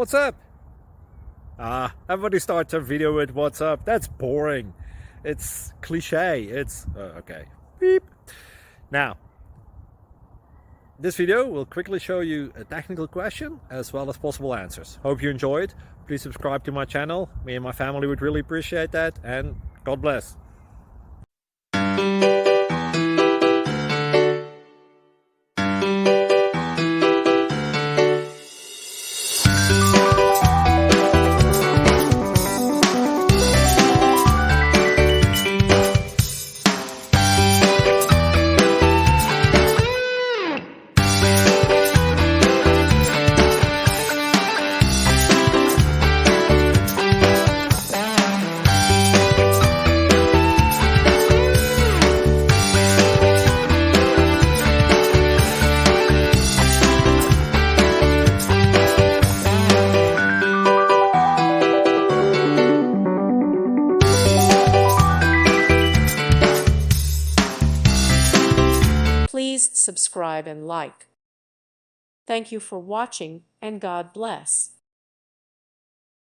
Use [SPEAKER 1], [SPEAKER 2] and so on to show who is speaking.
[SPEAKER 1] What's up? Everybody starts a video with what's up. That's boring. It's cliche. It's okay. Beep. Now, this video will quickly show you a technical question as well as possible answers. Hope you enjoyed. Please subscribe to my channel. Me and my family would really appreciate that, and God bless.
[SPEAKER 2] Please subscribe and like. Thank you for watching, and God bless.